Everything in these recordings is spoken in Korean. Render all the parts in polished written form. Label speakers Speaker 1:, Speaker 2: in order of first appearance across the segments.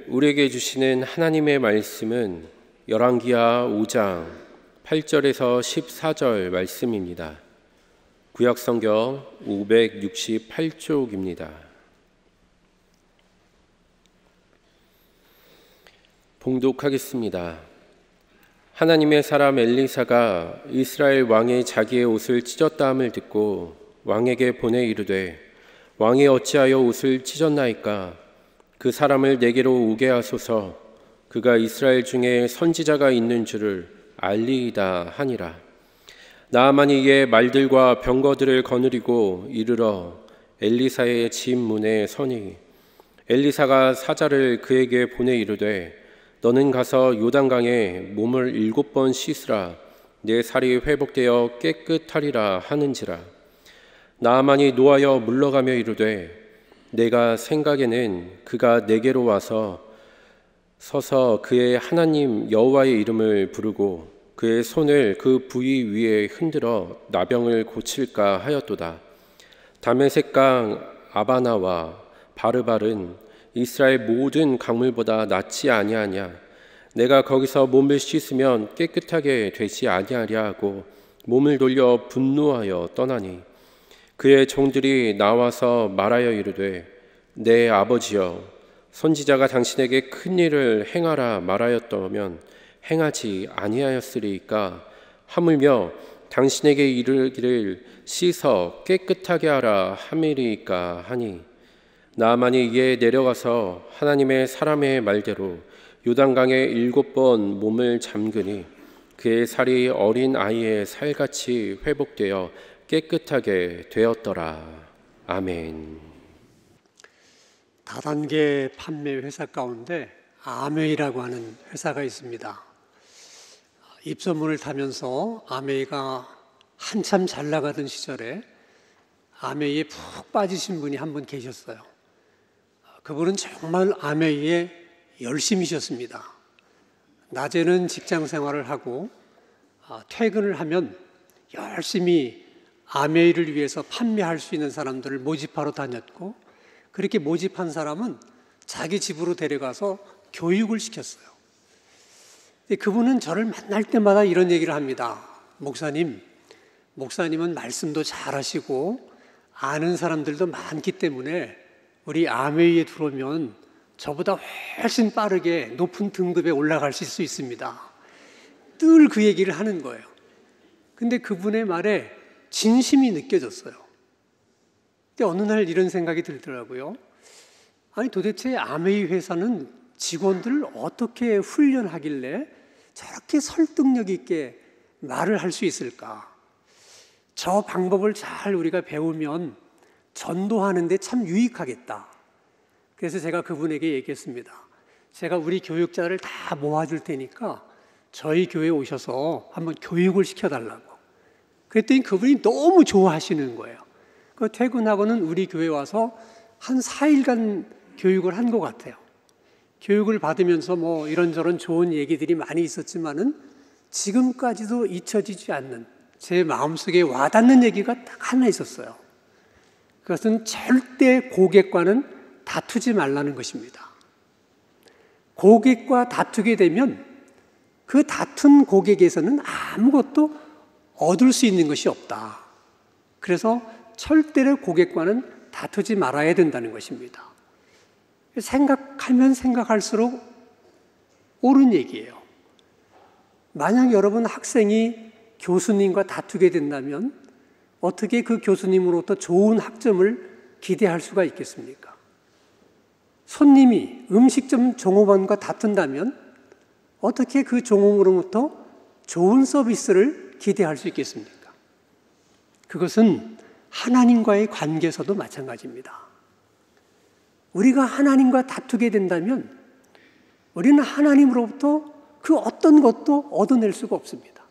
Speaker 1: 우리에게 주시는 하나님의 말씀은 열왕기하 5장 8절에서 14절 말씀입니다. 구약성경 568쪽입니다. 봉독하겠습니다. 하나님의 사람 엘리사가 이스라엘 왕이 자기의 옷을 찢었다함을 듣고 왕에게 보내 이르되, 왕이 어찌하여 옷을 찢었나이까? 그 사람을 내게로 오게 하소서. 그가 이스라엘 중에 선지자가 있는 줄을 알리이다 하니라. 나아만이 이에 말들과 병거들을 거느리고 이르러 엘리사의 집 문에 서니, 엘리사가 사자를 그에게 보내 이르되, 너는 가서 요단강에 몸을 7번 씻으라. 내 살이 회복되어 깨끗하리라 하는지라. 나아만이 노하여 물러가며 이르되, 내가 생각에는 그가 내게로 와서 서서 그의 하나님 여호와의 이름을 부르고 그의 손을 그 부위 위에 흔들어 나병을 고칠까 하였도다. 다메섹강 아바나와 바르발은 이스라엘 모든 강물보다 낫지 아니하냐? 내가 거기서 몸을 씻으면 깨끗하게 되지 아니하랴 하고 몸을 돌려 분노하여 떠나니, 그의 종들이 나와서 말하여 이르되, 내 아버지여, 선지자가 당신에게 큰 일을 행하라 말하였다면 행하지 아니하였으리이까? 하물며 당신에게 이르기를 씻어 깨끗하게 하라 함이리이까 하니, 나아만이 이에 내려가서 하나님의 사람의 말대로 요단강에 7번 몸을 잠그니 그의 살이 어린 아이의 살같이 회복되어 깨끗하게 되었더라. 아멘.
Speaker 2: 다단계 판매 회사 가운데 아메이라고 하는 회사가 있습니다. 입소문을 타면서 아메이가 한참 잘 나가던 시절에 아메이에 푹 빠지신 분이 한 분 계셨어요. 그분은 정말 아메이에 열심히셨습니다. 낮에는 직장 생활을 하고 퇴근을 하면 열심히 아메이를 위해서 판매할 수 있는 사람들을 모집하러 다녔고, 그렇게 모집한 사람은 자기 집으로 데려가서 교육을 시켰어요. 그분은 저를 만날 때마다 이런 얘기를 합니다. 목사님은 말씀도 잘하시고 아는 사람들도 많기 때문에 우리 아메이에 들어오면 저보다 훨씬 빠르게 높은 등급에 올라가실 수 있습니다. 늘 그 얘기를 하는 거예요. 근데 그분의 말에 진심이 느껴졌어요. 근데 어느 날 이런 생각이 들더라고요. 아니, 도대체 아메이 회사는 직원들을 어떻게 훈련하길래 저렇게 설득력 있게 말을 할 수 있을까? 저 방법을 잘 우리가 배우면 전도하는데 참 유익하겠다. 그래서 제가 그분에게 얘기했습니다. 제가 우리 교육자를 다 모아줄 테니까 저희 교회에 오셔서 한번 교육을 시켜달라고. 그랬더니 그분이 너무 좋아하시는 거예요. 그 퇴근하고는 우리 교회에 와서 한 4일간 교육을 한 것 같아요. 교육을 받으면서 뭐 이런저런 좋은 얘기들이 많이 있었지만은 지금까지도 잊혀지지 않는, 제 마음속에 와닿는 얘기가 딱 하나 있었어요. 그것은 절대 고객과는 다투지 말라는 것입니다. 고객과 다투게 되면 그 다툰 고객에서는 아무것도 얻을 수 있는 것이 없다. 그래서 절대로 고객과는 다투지 말아야 된다는 것입니다. 생각하면 생각할수록 옳은 얘기예요. 만약 여러분 학생이 교수님과 다투게 된다면 어떻게 그 교수님으로부터 좋은 학점을 기대할 수가 있겠습니까? 손님이 음식점 종업원과 다툰다면 어떻게 그 종업원으로부터 좋은 서비스를 기대할 수 있겠습니까? 그것은 하나님과의 관계에서도 마찬가지입니다. 우리가 하나님과 다투게 된다면 우리는 하나님으로부터 그 어떤 것도 얻어낼 수가 없습니다.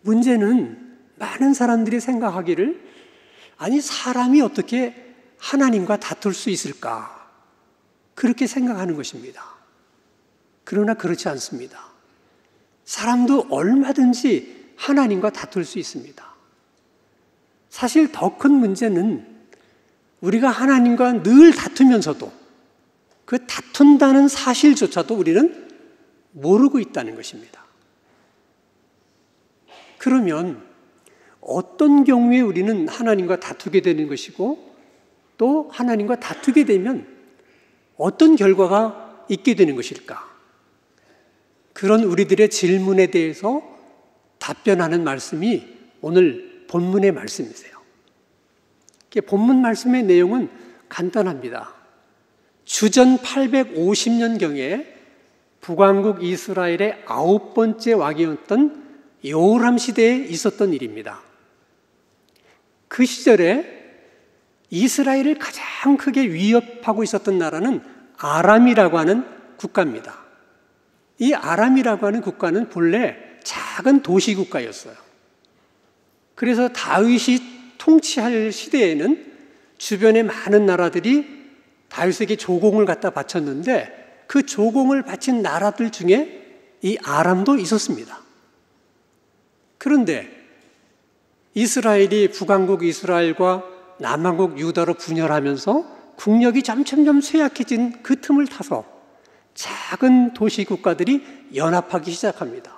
Speaker 2: 문제는 많은 사람들이 생각하기를, 아니, 사람이 어떻게 하나님과 다툴 수 있을까? 그렇게 생각하는 것입니다. 그러나 그렇지 않습니다. 사람도 얼마든지 하나님과 다툴 수 있습니다. 사실 더 큰 문제는 우리가 하나님과 늘 다투면서도 그 다툰다는 사실조차도 우리는 모르고 있다는 것입니다. 그러면 어떤 경우에 우리는 하나님과 다투게 되는 것이고 또 하나님과 다투게 되면 어떤 결과가 있게 되는 것일까? 그런 우리들의 질문에 대해서 답변하는 말씀이 오늘 본문의 말씀이세요. 본문 말씀의 내용은 간단합니다. 주전 850년경에 북왕국 이스라엘의 9번째 왕이었던 여호람 시대에 있었던 일입니다. 그 시절에 이스라엘을 가장 크게 위협하고 있었던 나라는 아람이라고 하는 국가입니다. 이 아람이라고 하는 국가는 본래 작은 도시 국가였어요. 그래서 다윗이 통치할 시대에는 주변의 많은 나라들이 다윗에게 조공을 갖다 바쳤는데 그 조공을 바친 나라들 중에 이 아람도 있었습니다. 그런데 이스라엘이 북왕국 이스라엘과 남왕국 유다로 분열하면서 국력이 점점점 쇠약해진 그 틈을 타서 작은 도시 국가들이 연합하기 시작합니다.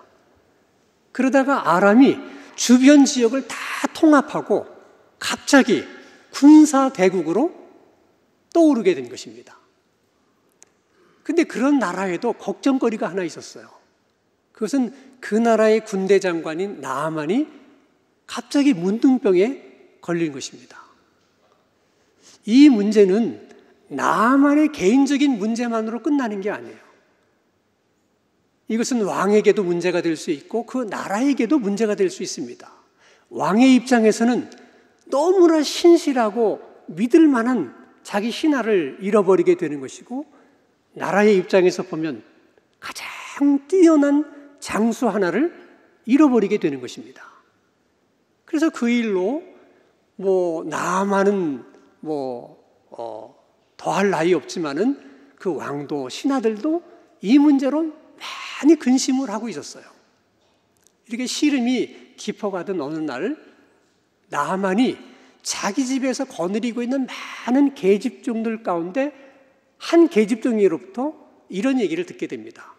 Speaker 2: 그러다가 아람이 주변 지역을 다 통합하고 갑자기 군사 대국으로 떠오르게 된 것입니다. 근데 그런 나라에도 걱정거리가 하나 있었어요. 그것은 그 나라의 군대 장관인 나아만이 갑자기 문둥병에 걸린 것입니다. 이 문제는 나아만의 개인적인 문제만으로 끝나는 게 아니에요. 이것은 왕에게도 문제가 될 수 있고 그 나라에게도 문제가 될 수 있습니다. 왕의 입장에서는 너무나 신실하고 믿을 만한 자기 신하를 잃어버리게 되는 것이고 나라의 입장에서 보면 가장 뛰어난 장수 하나를 잃어버리게 되는 것입니다. 그래서 그 일로 나아만은 더할 나위 없지만은 그 왕도 신하들도 이 문제로 많이 근심을 하고 있었어요. 이렇게 시름이 깊어가던 어느 날 나아만이 자기 집에서 거느리고 있는 많은 계집종들 가운데 한 계집종으로부터 이런 얘기를 듣게 됩니다.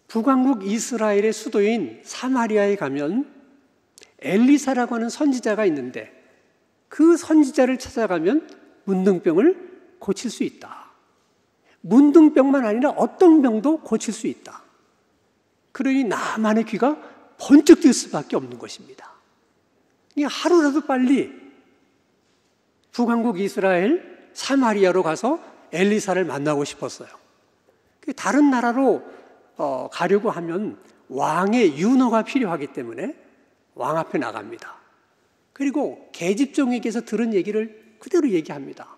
Speaker 2: 북왕국 이스라엘의 수도인 사마리아에 가면 엘리사라고 하는 선지자가 있는데 그 선지자를 찾아가면 문둥병을 고칠 수 있다. 문둥병만 아니라 어떤 병도 고칠 수 있다. 그러니 나만의 귀가 번쩍 뜰 수밖에 없는 것입니다. 하루라도 빨리 북왕국 이스라엘 사마리아로 가서 엘리사를 만나고 싶었어요. 다른 나라로 가려고 하면 왕의 윤허가 필요하기 때문에 왕 앞에 나갑니다. 그리고 계집종에게서 들은 얘기를 그대로 얘기합니다.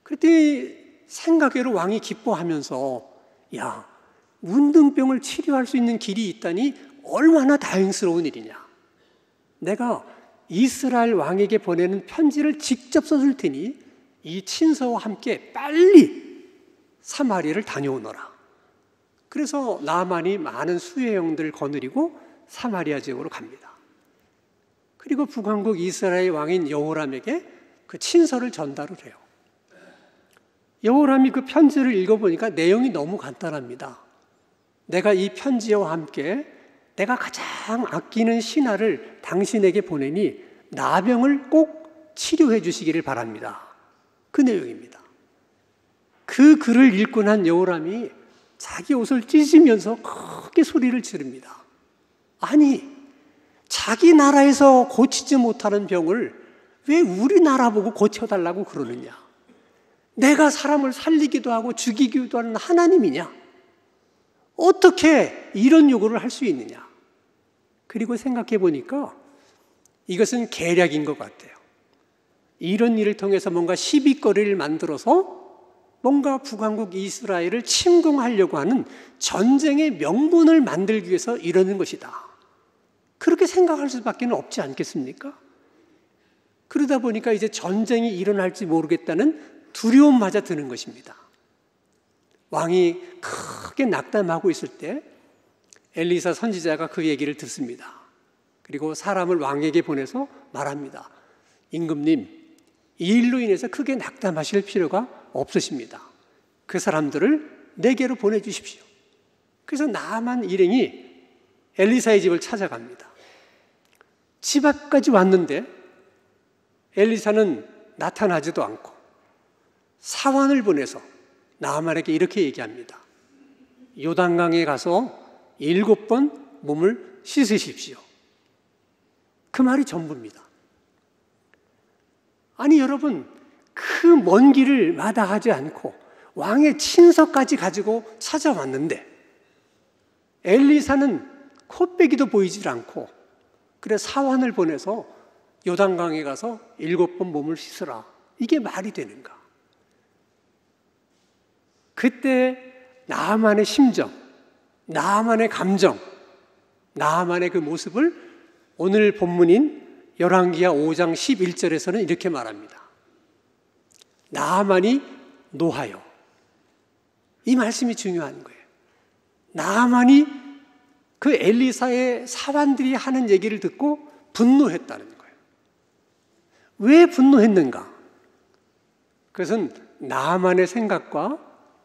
Speaker 2: 그랬더니 생각외로 왕이 기뻐하면서 야, 문둥병을 치료할 수 있는 길이 있다니 얼마나 다행스러운 일이냐. 내가 이스라엘 왕에게 보내는 편지를 직접 써줄 테니 이 친서와 함께 빨리 사마리아를 다녀오너라. 그래서 나아만이 많은 수혜형들을 거느리고 사마리아 지역으로 갑니다. 그리고 북왕국 이스라엘 왕인 여호람에게 그 친서를 전달을 해요. 여호람이 그 편지를 읽어보니까 내용이 너무 간단합니다. 내가 이 편지와 함께 내가 가장 아끼는 신하를 당신에게 보내니 나병을 꼭 치료해 주시기를 바랍니다. 그 내용입니다. 그 글을 읽고 난 여호람이 자기 옷을 찢으면서 크게 소리를 지릅니다. 아니, 자기 나라에서 고치지 못하는 병을 왜 우리나라 보고 고쳐달라고 그러느냐? 내가 사람을 살리기도 하고 죽이기도 하는 하나님이냐? 어떻게 이런 요구를 할 수 있느냐? 그리고 생각해 보니까 이것은 계략인 것 같아요. 이런 일을 통해서 뭔가 시비거리를 만들어서 뭔가 북왕국 이스라엘을 침공하려고 하는 전쟁의 명분을 만들기 위해서 이러는 것이다. 그렇게 생각할 수밖에 없지 않겠습니까? 그러다 보니까 이제 전쟁이 일어날지 모르겠다는 두려움마저 드는 것입니다. 왕이 크게 낙담하고 있을 때 엘리사 선지자가 그 얘기를 듣습니다. 그리고 사람을 왕에게 보내서 말합니다. 임금님, 이 일로 인해서 크게 낙담하실 필요가 없으십니다. 그 사람들을 내게로 보내주십시오. 그래서 나아만 일행이 엘리사의 집을 찾아갑니다. 집 앞까지 왔는데 엘리사는 나타나지도 않고 사환을 보내서 나아만에게 이렇게 얘기합니다. 요단강에 가서 7번 몸을 씻으십시오. 그 말이 전부입니다. 아니 여러분, 그 먼 길을 마다하지 않고 왕의 친서까지 가지고 찾아왔는데 엘리사는 코빼기도 보이질 않고 그래 사환을 보내서 요단강에 가서 7번 몸을 씻으라. 이게 말이 되는가? 그때 나아만의 심정, 나아만의 감정, 나아만의 그 모습을 오늘 본문인 열왕기하 5장 11절에서는 이렇게 말합니다. 나아만이 노하여. 이 말씀이 중요한 거예요. 나아만이 그 엘리사의 사환들이 하는 얘기를 듣고 분노했다는 거예요. 왜 분노했는가? 그것은 나아만의 생각과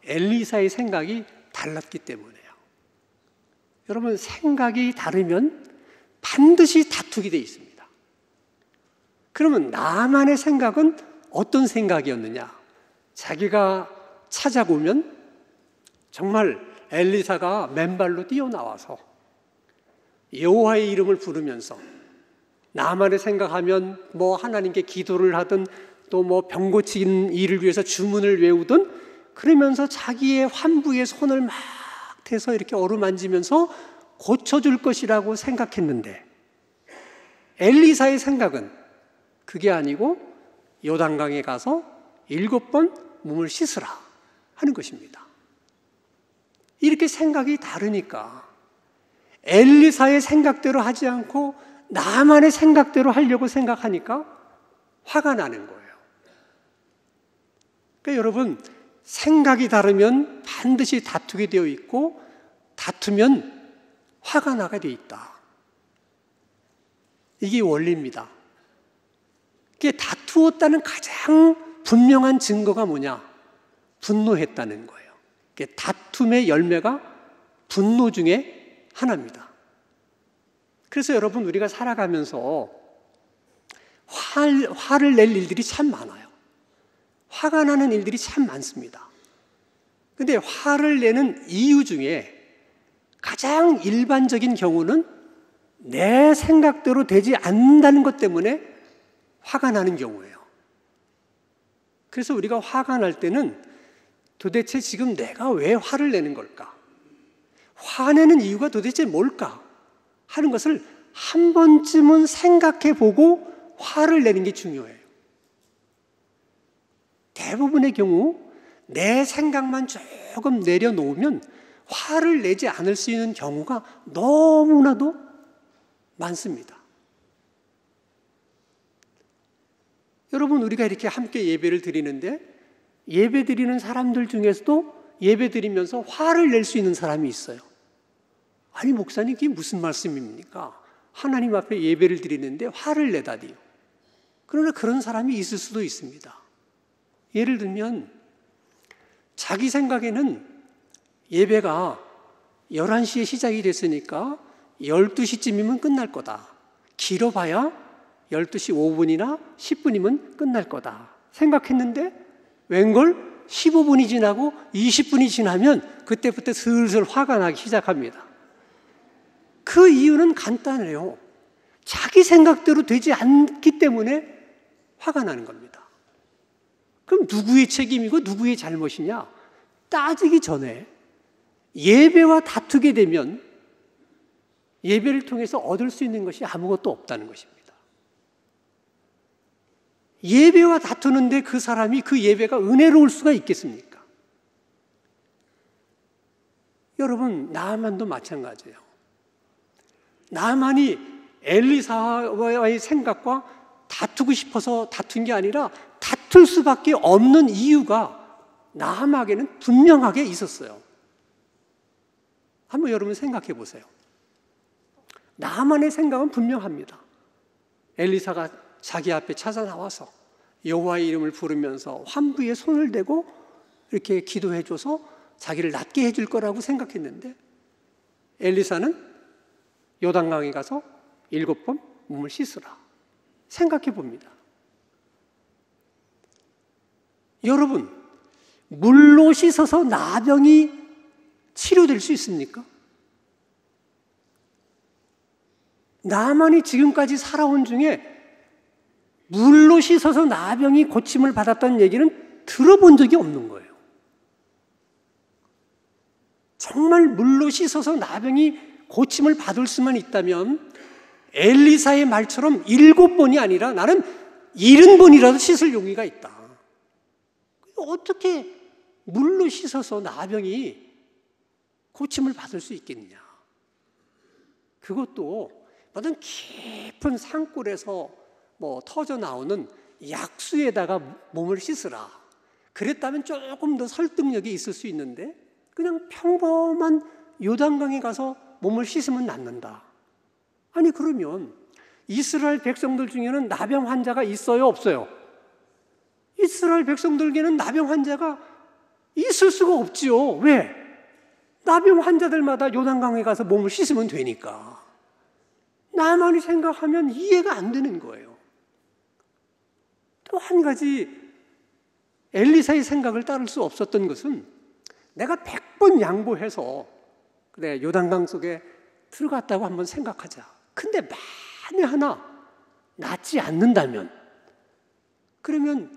Speaker 2: 엘리사의 생각이 달랐기 때문이에요. 여러분, 생각이 다르면 반드시 다투게 돼 있습니다. 그러면 나아만의 생각은 어떤 생각이었느냐? 자기가 찾아보면 정말 엘리사가 맨발로 뛰어나와서 여호와의 이름을 부르면서 나만의 생각하면 뭐 하나님께 기도를 하든 또 뭐 병 고치는 일을 위해서 주문을 외우든 그러면서 자기의 환부의 손을 막 대서 이렇게 어루만지면서 고쳐줄 것이라고 생각했는데 엘리사의 생각은 그게 아니고 요단강에 가서 7번 몸을 씻으라 하는 것입니다. 이렇게 생각이 다르니까 엘리사의 생각대로 하지 않고 나만의 생각대로 하려고 생각하니까 화가 나는 거예요. 그러니까 여러분, 생각이 다르면 반드시 다투게 되어 있고 다투면 화가 나게 되어 있다. 이게 원리입니다. 이게 다투었다는 가장 분명한 증거가 뭐냐? 분노했다는 거예요. 다툼의 열매가 분노 중에 하나입니다. 그래서 여러분, 우리가 살아가면서 화를 낼 일들이 참 많아요. 화가 나는 일들이 참 많습니다. 근데 화를 내는 이유 중에 가장 일반적인 경우는 내 생각대로 되지 않는다는 것 때문에 화가 나는 경우예요. 그래서 우리가 화가 날 때는 도대체 지금 내가 왜 화를 내는 걸까? 화내는 이유가 도대체 뭘까? 하는 것을 한 번쯤은 생각해 보고 화를 내는 게 중요해요. 대부분의 경우 내 생각만 조금 내려놓으면 화를 내지 않을 수 있는 경우가 너무나도 많습니다. 여러분, 우리가 이렇게 함께 예배를 드리는데 예배 드리는 사람들 중에서도 예배 드리면서 화를 낼 수 있는 사람이 있어요. 아니, 목사님, 그게 무슨 말씀입니까? 하나님 앞에 예배를 드리는데 화를 내다니요. 그러나 그런 사람이 있을 수도 있습니다. 예를 들면 자기 생각에는 예배가 11시에 시작이 됐으니까 12시쯤이면 끝날 거다. 길어봐야 12시 5분이나 10분이면 끝날 거다 생각했는데 웬걸 15분이 지나고 20분이 지나면 그때부터 슬슬 화가 나기 시작합니다. 그 이유는 간단해요. 자기 생각대로 되지 않기 때문에 화가 나는 겁니다. 그럼 누구의 책임이고 누구의 잘못이냐? 따지기 전에 예배와 다투게 되면 예배를 통해서 얻을 수 있는 것이 아무것도 없다는 것입니다. 예배와 다투는데 그 사람이 그 예배가 은혜로울 수가 있겠습니까? 여러분, 나아만도 마찬가지예요. 나아만이 엘리사와의 생각과 다투고 싶어서 다툰 게 아니라 다툴 수밖에 없는 이유가 나아만에게는 분명하게 있었어요. 한번 여러분 생각해 보세요. 나아만의 생각은 분명합니다. 엘리사가 자기 앞에 찾아 나와서 여호와의 이름을 부르면서 환부에 손을 대고 이렇게 기도해줘서 자기를 낫게 해줄 거라고 생각했는데 엘리사는 요단강에 가서 7번 몸을 씻으라. 생각해 봅니다. 여러분, 물로 씻어서 나병이 치료될 수 있습니까? 나만이 지금까지 살아온 중에 물로 씻어서 나병이 고침을 받았다는 얘기는 들어본 적이 없는 거예요. 정말 물로 씻어서 나병이 고침을 받을 수만 있다면 엘리사의 말처럼 7번이 아니라 나는 70번이라도 씻을 용의가 있다. 어떻게 물로 씻어서 나병이 고침을 받을 수 있겠느냐. 그것도 어떤 깊은 산골에서 터져 나오는 약수에다가 몸을 씻으라. 그랬다면 조금 더 설득력이 있을 수 있는데 그냥 평범한 요단강에 가서 몸을 씻으면 낫는다. 아니 그러면 이스라엘 백성들 중에는 나병 환자가 있어요, 없어요? 이스라엘 백성들에게는 나병 환자가 있을 수가 없지요. 왜? 나병 환자들마다 요단강에 가서 몸을 씻으면 되니까. 나만이 생각하면 이해가 안 되는 거예요. 또 한 가지 엘리사의 생각을 따를 수 없었던 것은 내가 100번 양보해서 그래 요단강 속에 들어갔다고 한번 생각하자. 근데 만에 하나 낫지 않는다면 그러면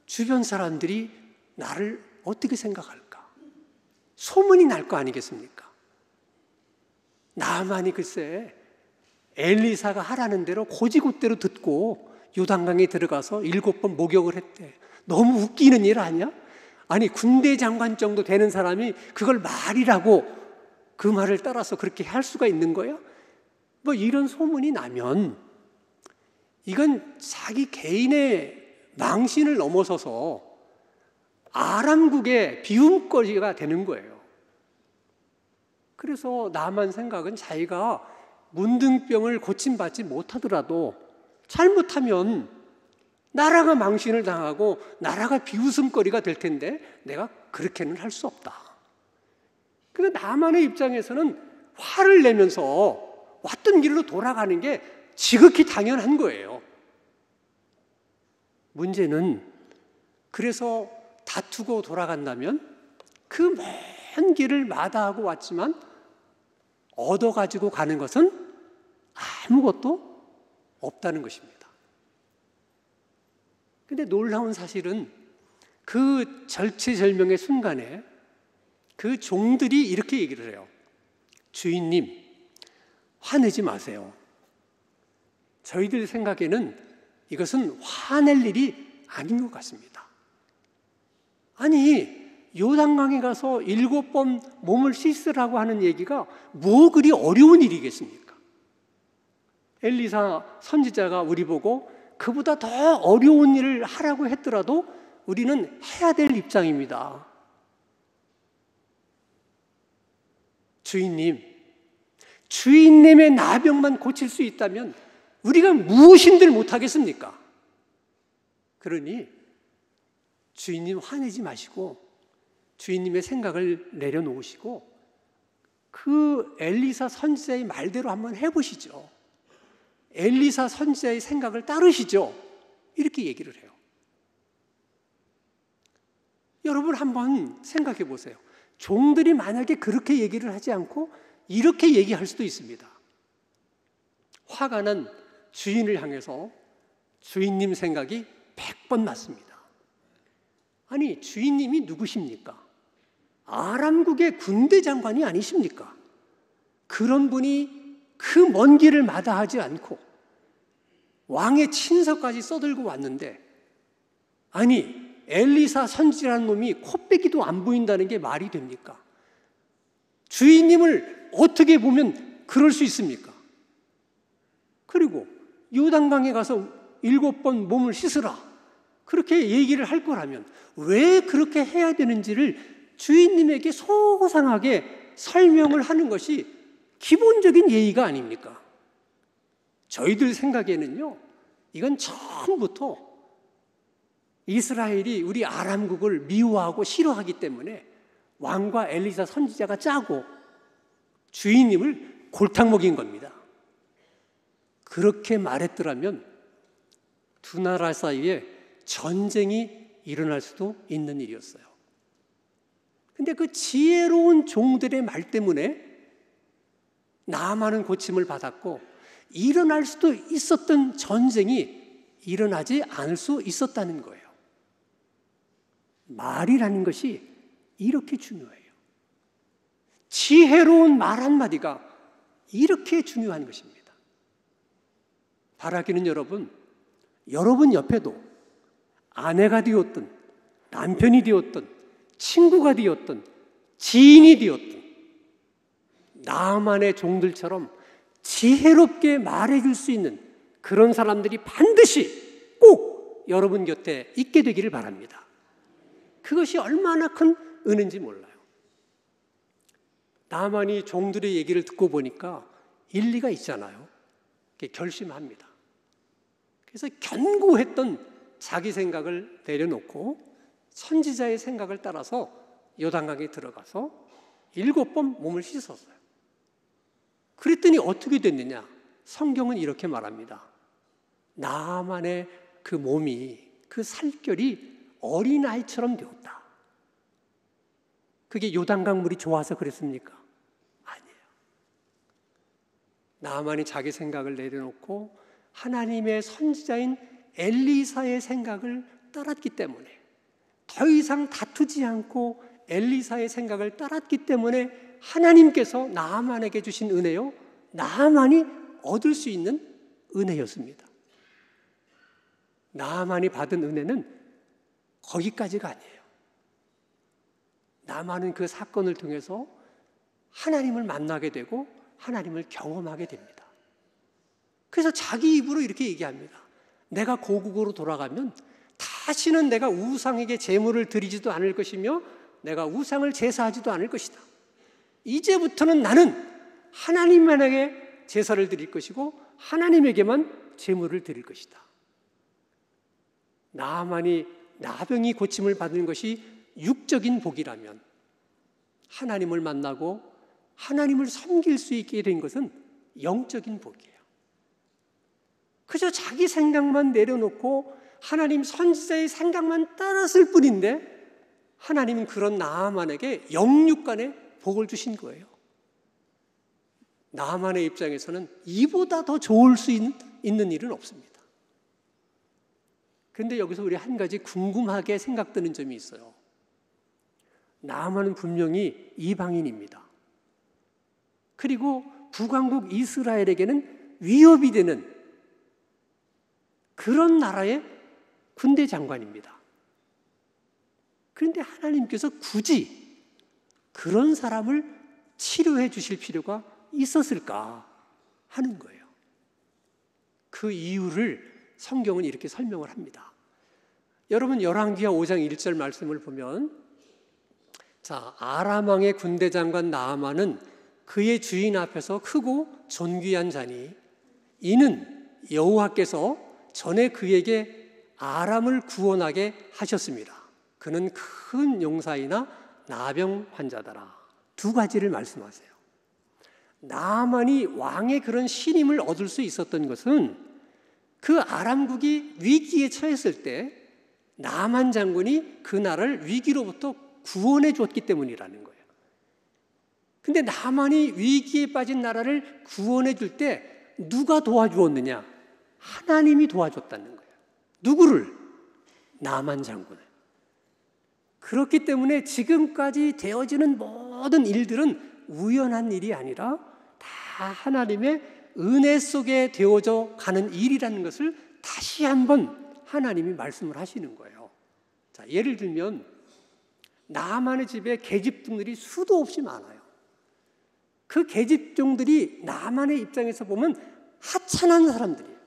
Speaker 2: 주변 사람들이 나를 어떻게 생각할까? 소문이 날 거 아니겠습니까? 나만이 글쎄 엘리사가 하라는 대로 고지곳대로 듣고 요단강에 들어가서 7번 목욕을 했대. 너무 웃기는 일 아니야? 아니 군대 장관 정도 되는 사람이 그걸 말이라고 그 말을 따라서 그렇게 할 수가 있는 거야? 이런 소문이 나면 이건 자기 개인의 망신을 넘어서서 아람국의 비움거리가 되는 거예요. 그래서 나만 생각은 자기가 문둥병을 고침받지 못하더라도 잘못하면 나라가 망신을 당하고 나라가 비웃음거리가 될 텐데 내가 그렇게는 할 수 없다. 그런데 나만의 입장에서는 화를 내면서 왔던 길로 돌아가는 게 지극히 당연한 거예요. 문제는 그래서 다투고 돌아간다면 그 먼 길을 마다하고 왔지만 얻어가지고 가는 것은 아무것도 없다는 것입니다. 그런데 놀라운 사실은 그 절체절명의 순간에 그 종들이 이렇게 얘기를 해요. 주인님, 화내지 마세요. 저희들 생각에는 이것은 화낼 일이 아닌 것 같습니다. 아니, 요단강에 가서 7번 몸을 씻으라고 하는 얘기가 뭐 그리 어려운 일이겠습니까? 엘리사 선지자가 우리 보고 그보다 더 어려운 일을 하라고 했더라도 우리는 해야 될 입장입니다. 주인님의 나병만 고칠 수 있다면 우리가 무엇인들 못하겠습니까? 그러니 주인님 화내지 마시고 주인님의 생각을 내려놓으시고 그 엘리사 선지자의 말대로 한번 해보시죠. 엘리사 선지자의 생각을 따르시죠. 이렇게 얘기를 해요. 여러분 한번 생각해 보세요. 종들이 만약에 그렇게 얘기를 하지 않고 이렇게 얘기할 수도 있습니다. 화가 난 주인을 향해서 주인님 생각이 100번 맞습니다. 아니 주인님이 누구십니까? 아람국의 군대 장관이 아니십니까? 그런 분이 그 먼 길을 마다하지 않고 왕의 친서까지 써들고 왔는데 아니 엘리사 선지라는 놈이 코빼기도 안 보인다는 게 말이 됩니까? 주인님을 어떻게 보면 그럴 수 있습니까? 그리고 요단강에 가서 7번 몸을 씻으라 그렇게 얘기를 할 거라면 왜 그렇게 해야 되는지를 주인님에게 소상하게 설명을 하는 것이 기본적인 예의가 아닙니까? 저희들 생각에는요, 이건 처음부터 이스라엘이 우리 아람국을 미워하고 싫어하기 때문에 왕과 엘리사 선지자가 짜고 주인님을 골탕 먹인 겁니다. 그렇게 말했더라면 두 나라 사이에 전쟁이 일어날 수도 있는 일이었어요. 근데 그 지혜로운 종들의 말 때문에 나아만은 고침을 받았고 일어날 수도 있었던 전쟁이 일어나지 않을 수 있었다는 거예요. 말이라는 것이 이렇게 중요해요. 지혜로운 말 한마디가 이렇게 중요한 것입니다. 바라기는 여러분 옆에도 아내가 되었든 남편이 되었든 친구가 되었든 지인이 되었든 나만의 종들처럼 지혜롭게 말해줄 수 있는 그런 사람들이 반드시 꼭 여러분 곁에 있게 되기를 바랍니다. 그것이 얼마나 큰 은혜인지 몰라요. 나만이 종들의 얘기를 듣고 보니까 일리가 있잖아요. 결심합니다. 그래서 견고했던 자기 생각을 내려놓고 선지자의 생각을 따라서 요단강에 들어가서 7번 몸을 씻었어요. 그랬더니 어떻게 됐느냐? 성경은 이렇게 말합니다. 나만의 그 몸이, 그 살결이 어린아이처럼 되었다. 그게 요단강 물이 좋아서 그랬습니까? 아니에요. 나만이 자기 생각을 내려놓고 하나님의 선지자인 엘리사의 생각을 따랐기 때문에, 더 이상 다투지 않고 엘리사의 생각을 따랐기 때문에 하나님께서 나아만에게 주신 은혜요, 나아만이 얻을 수 있는 은혜였습니다. 나아만이 받은 은혜는 거기까지가 아니에요. 나아만은 그 사건을 통해서 하나님을 만나게 되고 하나님을 경험하게 됩니다. 그래서 자기 입으로 이렇게 얘기합니다. 내가 고국으로 돌아가면 다시는 내가 우상에게 제물을 드리지도 않을 것이며 내가 우상을 제사하지도 않을 것이다. 이제부터는 나는 하나님만에게 제사를 드릴 것이고 하나님에게만 제물을 드릴 것이다. 나아만이 나병이 고침을 받은 것이 육적인 복이라면 하나님을 만나고 하나님을 섬길 수 있게 된 것은 영적인 복이에요. 그저 자기 생각만 내려놓고 하나님 선지자의 생각만 따랐을 뿐인데 하나님은 그런 나아만에게 영육간의 복을 주신 거예요. 나아만의 입장에서는 이보다 더 좋을 수 있는 일은 없습니다. 그런데 여기서 우리 한 가지 궁금하게 생각드는 점이 있어요. 나아만은 분명히 이방인입니다. 그리고 북왕국 이스라엘에게는 위협이 되는 그런 나라의 군대 장관입니다. 그런데 하나님께서 굳이 그런 사람을 치료해 주실 필요가 있었을까 하는 거예요. 그 이유를 성경은 이렇게 설명을 합니다. 여러분 열왕기하 5장 1절 말씀을 보면, 자, 아람 왕의 군대 장관 나아만은 그의 주인 앞에서 크고 존귀한 자니 이는 여호와께서 전에 그에게 아람을 구원하게 하셨습니다. 그는 큰 용사이나 나병 환자더라. 두 가지를 말씀하세요. 나아만이 왕의 그런 신임을 얻을 수 있었던 것은 그 아람국이 위기에 처했을 때 나아만 장군이 그 나라를 위기로부터 구원해 줬기 때문이라는 거예요. 근데 나아만이 위기에 빠진 나라를 구원해 줄 때 누가 도와주었느냐? 하나님이 도와줬다는 거예요. 누구를? 나아만 장군을. 그렇기 때문에 지금까지 되어지는 모든 일들은 우연한 일이 아니라 다 하나님의 은혜 속에 되어져 가는 일이라는 것을 다시 한번 하나님이 말씀을 하시는 거예요. 자, 예를 들면 나아만의 집에 계집종들이 수도 없이 많아요. 그 계집종들이 나아만의 입장에서 보면 하찮은 사람들이에요.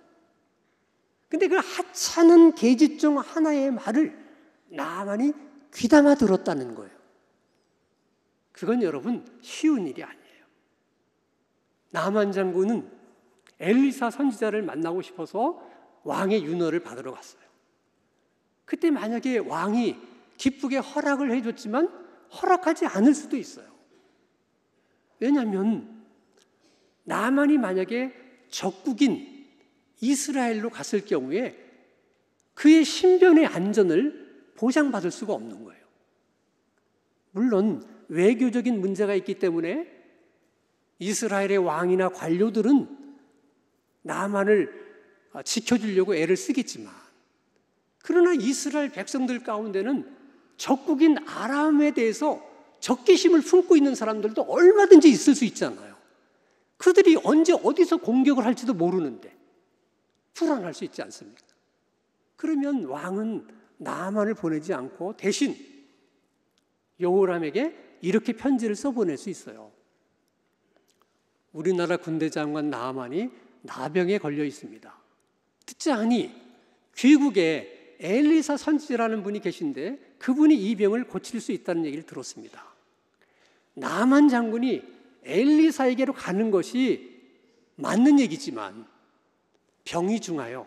Speaker 2: 근데 그 하찮은 계집종 하나의 말을 나아만이 귀담아 들었다는 거예요. 그건 여러분 쉬운 일이 아니에요. 나아만 장군은 엘리사 선지자를 만나고 싶어서 왕의 윤허를 받으러 갔어요. 그때 만약에 왕이 기쁘게 허락을 해줬지만 허락하지 않을 수도 있어요. 왜냐하면 나만이 만약에 적국인 이스라엘로 갔을 경우에 그의 신변의 안전을 보장받을 수가 없는 거예요. 물론 외교적인 문제가 있기 때문에 이스라엘의 왕이나 관료들은 나만을 지켜주려고 애를 쓰겠지만, 그러나 이스라엘 백성들 가운데는 적국인 아람에 대해서 적개심을 품고 있는 사람들도 얼마든지 있을 수 있잖아요. 그들이 언제 어디서 공격을 할지도 모르는데 불안할 수 있지 않습니까? 그러면 왕은 나만을 보내지 않고 대신 여호람에게 이렇게 편지를 써보낼 수 있어요. 우리나라 군대 장관 나아만이 나병에 걸려 있습니다. 듣자 하니 귀국에 엘리사 선지자라는 분이 계신데 그분이 이 병을 고칠 수 있다는 얘기를 들었습니다. 나만 장군이 엘리사에게로 가는 것이 맞는 얘기지만 병이 중하여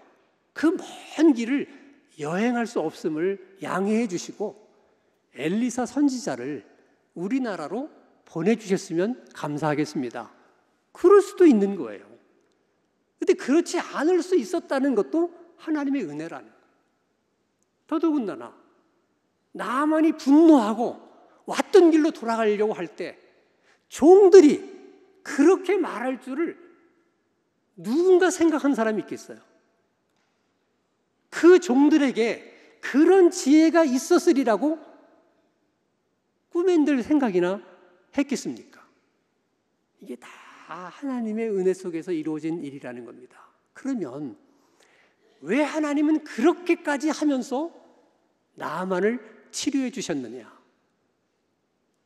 Speaker 2: 그 먼 길을 여행할 수 없음을 양해해 주시고 엘리사 선지자를 우리나라로 보내주셨으면 감사하겠습니다. 그럴 수도 있는 거예요. 그런데 그렇지 않을 수 있었다는 것도 하나님의 은혜라는 거예요. 더더군다나 나만이 분노하고 왔던 길로 돌아가려고 할 때 종들이 그렇게 말할 줄을 누군가 생각한 사람이 있겠어요? 그 종들에게 그런 지혜가 있었으리라고 꿈엔들 생각이나 했겠습니까? 이게 다 하나님의 은혜 속에서 이루어진 일이라는 겁니다. 그러면 왜 하나님은 그렇게까지 하면서 나아만을 치료해 주셨느냐?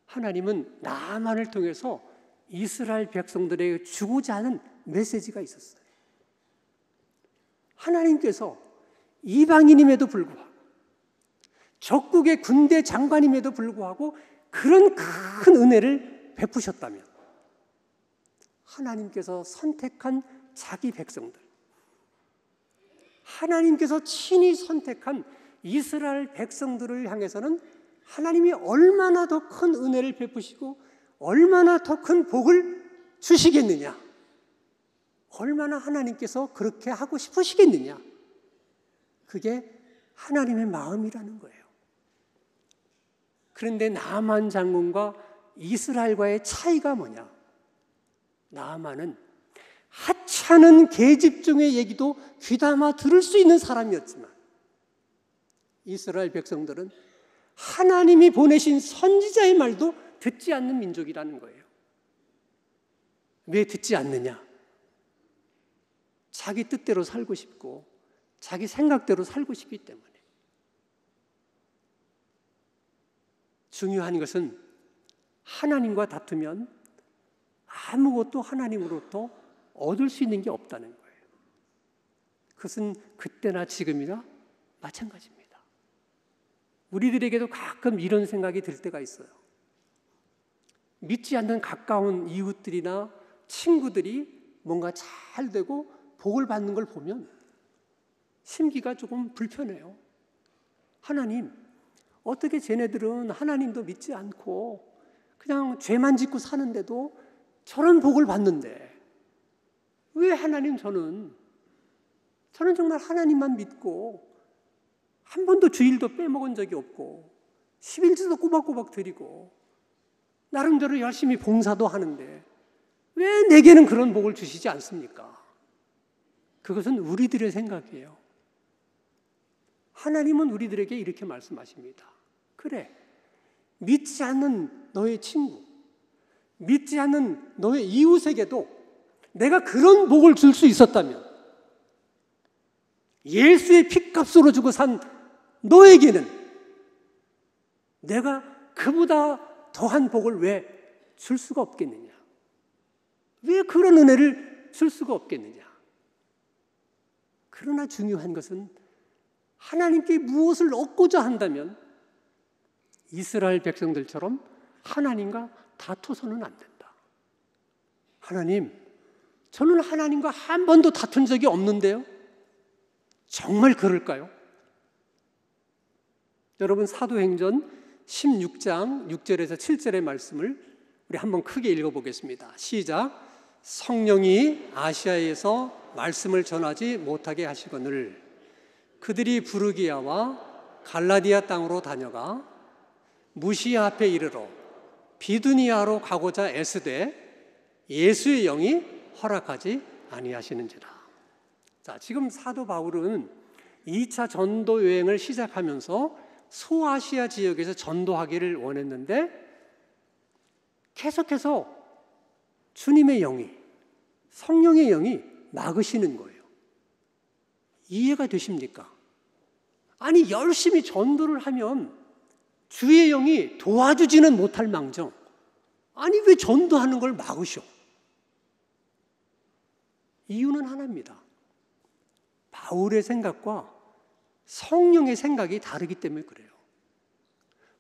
Speaker 2: 하나님은 나아만을 통해서 이스라엘 백성들에게 주고자 하는 메시지가 있었어요. 하나님께서 이방인임에도 불구하고 적국의 군대 장관임에도 불구하고 그런 큰 은혜를 베푸셨다면 하나님께서 선택한 자기 백성들, 하나님께서 친히 선택한 이스라엘 백성들을 향해서는 하나님이 얼마나 더 큰 은혜를 베푸시고 얼마나 더 큰 복을 주시겠느냐, 얼마나 하나님께서 그렇게 하고 싶으시겠느냐, 그게 하나님의 마음이라는 거예요. 그런데 나아만 장군과 이스라엘과의 차이가 뭐냐? 나아만은 하찮은 계집종의 얘기도 귀담아 들을 수 있는 사람이었지만 이스라엘 백성들은 하나님이 보내신 선지자의 말도 듣지 않는 민족이라는 거예요. 왜 듣지 않느냐? 자기 뜻대로 살고 싶고 자기 생각대로 살고 싶기 때문에. 중요한 것은 하나님과 다투면 아무것도 하나님으로부터 얻을 수 있는 게 없다는 거예요. 그것은 그때나 지금이나 마찬가지입니다. 우리들에게도 가끔 이런 생각이 들 때가 있어요. 믿지 않는 가까운 이웃들이나 친구들이 뭔가 잘 되고 복을 받는 걸 보면 심기가 조금 불편해요. 하나님, 어떻게 쟤네들은 하나님도 믿지 않고 그냥 죄만 짓고 사는데도 저런 복을 받는데 왜 하나님, 저는 정말 하나님만 믿고 한 번도 주일도 빼먹은 적이 없고 11주도 꼬박꼬박 드리고 나름대로 열심히 봉사도 하는데 왜 내게는 그런 복을 주시지 않습니까? 그것은 우리들의 생각이에요. 하나님은 우리들에게 이렇게 말씀하십니다. 그래, 믿지 않는 너의 친구, 믿지 않는 너의 이웃에게도 내가 그런 복을 줄 수 있었다면 예수의 핏값으로 주고 산 너에게는 내가 그보다 더한 복을 왜 줄 수가 없겠느냐? 왜 그런 은혜를 줄 수가 없겠느냐? 그러나 중요한 것은 하나님께 무엇을 얻고자 한다면 이스라엘 백성들처럼 하나님과 다투서는 안 된다. 하나님, 저는 하나님과 한 번도 다툰 적이 없는데요. 정말 그럴까요? 여러분 사도행전 16장 6절에서 7절의 말씀을 우리 한번 크게 읽어보겠습니다. 시작. 성령이 아시아에서 말씀을 전하지 못하게 하시거늘 그들이 부르기아와 갈라디아 땅으로 다녀가 무시아 앞에 이르러 비두니아로 가고자 애쓰되 예수의 영이 허락하지 아니하시는지라. 자, 지금 사도 바울은 2차 전도 여행을 시작하면서 소아시아 지역에서 전도하기를 원했는데 계속해서 주님의 영이, 성령의 영이 막으시는 거예요. 이해가 되십니까? 아니, 열심히 전도를 하면 주의 영이 도와주지는 못할 망정, 아니 왜 전도하는 걸 막으셔? 이유는 하나입니다. 바울의 생각과 성령의 생각이 다르기 때문에 그래요.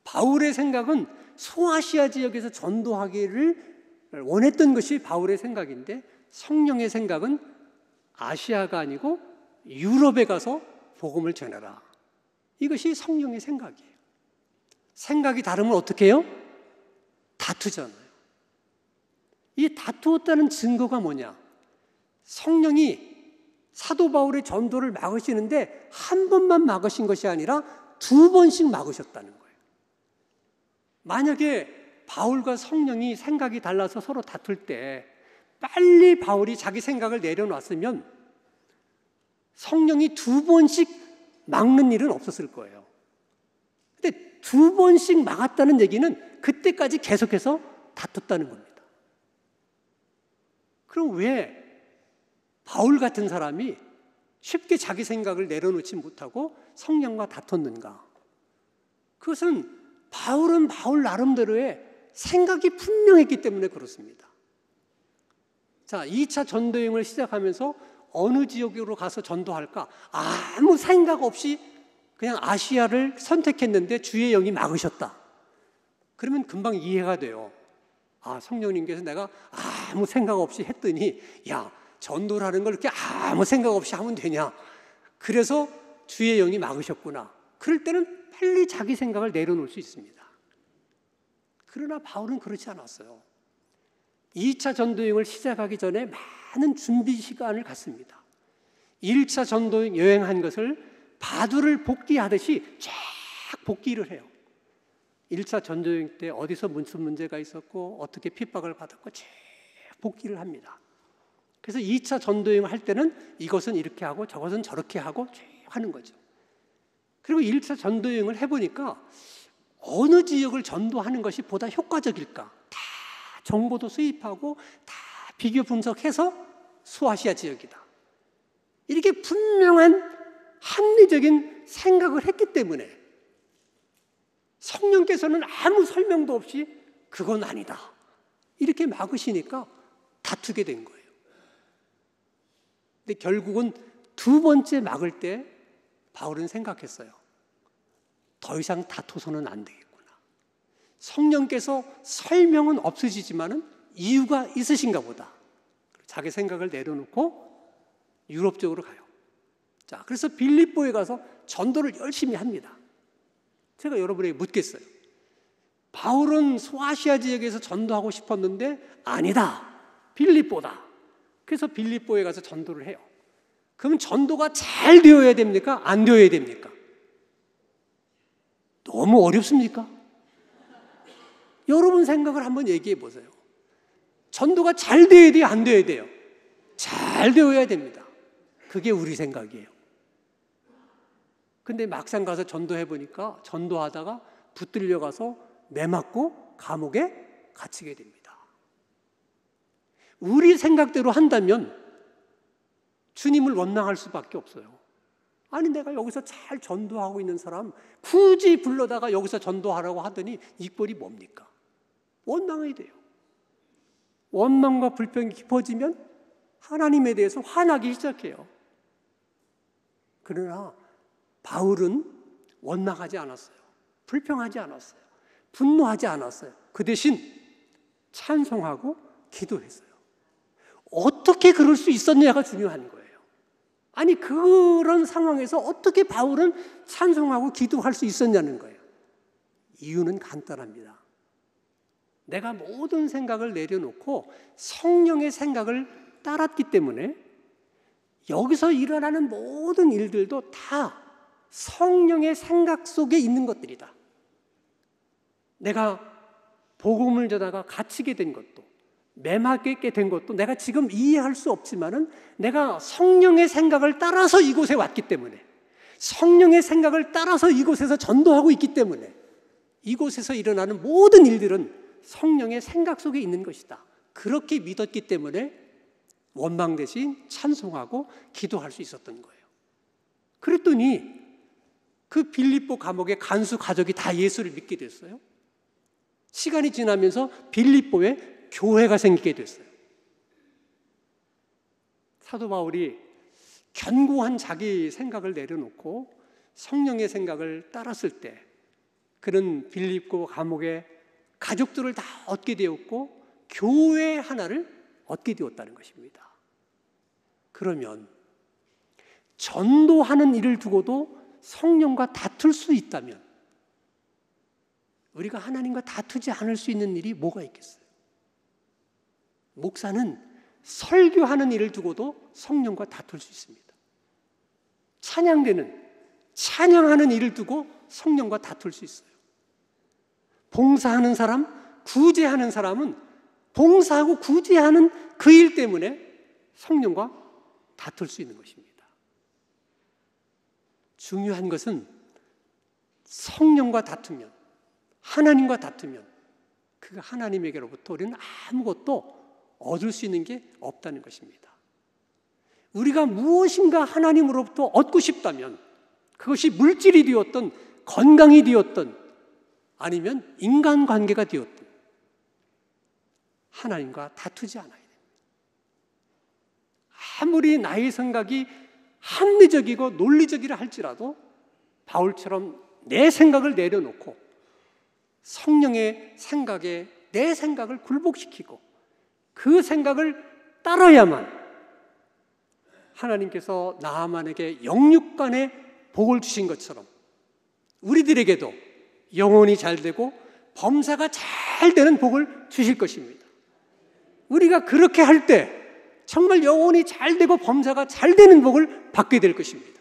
Speaker 2: 바울의 생각은 소아시아 지역에서 전도하기를 원했던 것이 바울의 생각인데, 성령의 생각은 아시아가 아니고 유럽에 가서 복음을 전해라. 이것이 성령의 생각이에요. 생각이 다르면 어떻게 해요? 다투잖아요. 이 다투었다는 증거가 뭐냐? 성령이 사도 바울의 전도를 막으시는데 한 번만 막으신 것이 아니라 2번씩 막으셨다는 거예요. 만약에 바울과 성령이 생각이 달라서 서로 다툴 때 빨리 바울이 자기 생각을 내려놨으면 성령이 2번씩 막는 일은 없었을 거예요. 근데 2번씩 막았다는 얘기는 그때까지 계속해서 다퉜다는 겁니다. 그럼 왜 바울 같은 사람이 쉽게 자기 생각을 내려놓지 못하고 성령과 다퉜는가? 그것은 바울은 바울 나름대로의 생각이 분명했기 때문에 그렇습니다. 자, 2차 전도여행을 시작하면서 어느 지역으로 가서 전도할까? 아무 생각 없이 그냥 아시아를 선택했는데 주의 영이 막으셨다. 그러면 금방 이해가 돼요. 아, 성령님께서 내가 아무 생각 없이 했더니 야, 전도라는 걸 이렇게 아무 생각 없이 하면 되냐? 그래서 주의 영이 막으셨구나. 그럴 때는 빨리 자기 생각을 내려놓을 수 있습니다. 그러나 바울은 그렇지 않았어요. 2차 전도여행을 시작하기 전에 많은 준비 시간을 갖습니다. 1차 전도 여행한 것을 바두를 복기하듯이 쫙 복기를 해요. 1차 전도여행 때 어디서 무슨 문제가 있었고 어떻게 핍박을 받았고 쫙 복기를 합니다. 그래서 2차 전도여행을 할 때는 이것은 이렇게 하고 저것은 저렇게 하고 쭉 하는 거죠. 그리고 1차 전도여행을 해보니까 어느 지역을 전도하는 것이 보다 효과적일까? 다 정보도 수입하고 다 비교 분석해서 소아시아 지역이다. 이렇게 분명한 합리적인 생각을 했기 때문에 성령께서는 아무 설명도 없이 그건 아니다. 이렇게 막으시니까 다투게 된 거예요. 근데 결국은 2번째 막을 때 바울은 생각했어요. 더 이상 다투서는 안 되겠구나. 성령께서 설명은 없으시지만은 이유가 있으신가 보다. 자기 생각을 내려놓고 유럽 쪽으로 가요. 자, 그래서 빌립보에 가서 전도를 열심히 합니다. 제가 여러분에게 묻겠어요. 바울은 소아시아 지역에서 전도하고 싶었는데 아니다. 빌립보다. 그래서 빌립보에 가서 전도를 해요. 그럼 전도가 잘 되어야 됩니까? 안 되어야 됩니까? 너무 어렵습니까? 여러분 생각을 한번 얘기해 보세요. 전도가 잘 되어야 돼요? 안 되어야 돼요? 잘 되어야 됩니다. 그게 우리 생각이에요. 근데 막상 가서 전도해 보니까 전도하다가 붙들려 가서 매맞고 감옥에 갇히게 됩니다. 우리 생각대로 한다면 주님을 원망할 수밖에 없어요. 아니, 내가 여기서 잘 전도하고 있는 사람 굳이 불러다가 여기서 전도하라고 하더니 이 꼴이 뭡니까? 원망이 돼요. 원망과 불평이 깊어지면 하나님에 대해서 화나기 시작해요. 그러나 바울은 원망하지 않았어요. 불평하지 않았어요. 분노하지 않았어요. 그 대신 찬송하고 기도했어요. 어떻게 그럴 수 있었냐가 중요한 거예요. 아니 그런 상황에서 어떻게 바울은 찬송하고 기도할 수 있었냐는 거예요. 이유는 간단합니다. 내가 모든 생각을 내려놓고 성령의 생각을 따랐기 때문에 여기서 일어나는 모든 일들도 다 성령의 생각 속에 있는 것들이다. 내가 복음을 전하다가 갇히게 된 것도, 매맞게 된 것도 내가 지금 이해할 수 없지만은 내가 성령의 생각을 따라서 이곳에 왔기 때문에, 성령의 생각을 따라서 이곳에서 전도하고 있기 때문에 이곳에서 일어나는 모든 일들은 성령의 생각 속에 있는 것이다. 그렇게 믿었기 때문에 원망 대신 찬송하고 기도할 수 있었던 거예요. 그랬더니 그 빌립보 감옥의 간수 가족이 다 예수를 믿게 됐어요. 시간이 지나면서 빌립보에 교회가 생기게 됐어요. 사도 바울이 견고한 자기 생각을 내려놓고 성령의 생각을 따랐을 때 그는 빌립보 감옥의 가족들을 다 얻게 되었고 교회 하나를 얻게 되었다는 것입니다. 그러면 전도하는 일을 두고도 성령과 다툴 수 있다면 우리가 하나님과 다투지 않을 수 있는 일이 뭐가 있겠어요? 목사는 설교하는 일을 두고도 성령과 다툴 수 있습니다. 찬양하는 일을 두고 성령과 다툴 수 있어요. 봉사하는 사람, 구제하는 사람은 봉사하고 구제하는 그 일 때문에 성령과 다툴 수 있는 것입니다. 중요한 것은 성령과 다투면, 하나님과 다투면 그 하나님에게로부터 우리는 아무것도 얻을 수 있는 게 없다는 것입니다. 우리가 무엇인가 하나님으로부터 얻고 싶다면 그것이 물질이 되었든 건강이 되었든 아니면 인간관계가 되었든 하나님과 다투지 않아야 됩니다. 아무리 나의 생각이 합리적이고 논리적이라 할지라도 바울처럼 내 생각을 내려놓고 성령의 생각에 내 생각을 굴복시키고 그 생각을 따라야만 하나님께서 나아만에게 영육간의 복을 주신 것처럼 우리들에게도 영혼이 잘 되고 범사가 잘 되는 복을 주실 것입니다. 우리가 그렇게 할 때 정말 영혼이 잘 되고 범사가 잘 되는 복을 받게 될 것입니다.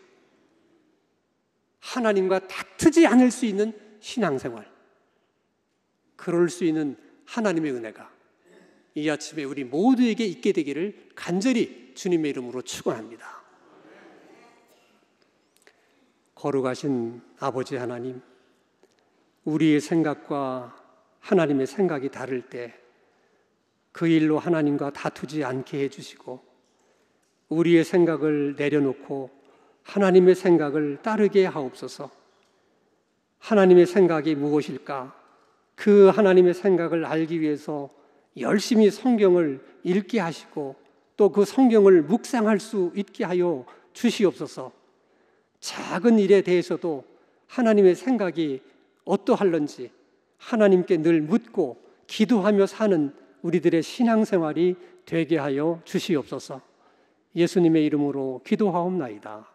Speaker 2: 하나님과 다투지 않을 수 있는 신앙생활, 그럴 수 있는 하나님의 은혜가 이 아침에 우리 모두에게 있게 되기를 간절히 주님의 이름으로 축원합니다. 거룩하신 아버지 하나님, 우리의 생각과 하나님의 생각이 다를 때 그 일로 하나님과 다투지 않게 해주시고 우리의 생각을 내려놓고 하나님의 생각을 따르게 하옵소서. 하나님의 생각이 무엇일까? 그 하나님의 생각을 알기 위해서 열심히 성경을 읽게 하시고 또 그 성경을 묵상할 수 있게 하여 주시옵소서. 작은 일에 대해서도 하나님의 생각이 어떠할런지 하나님께 늘 묻고 기도하며 사는 우리들의 신앙생활이 되게 하여 주시옵소서. 예수님의 이름으로 기도하옵나이다.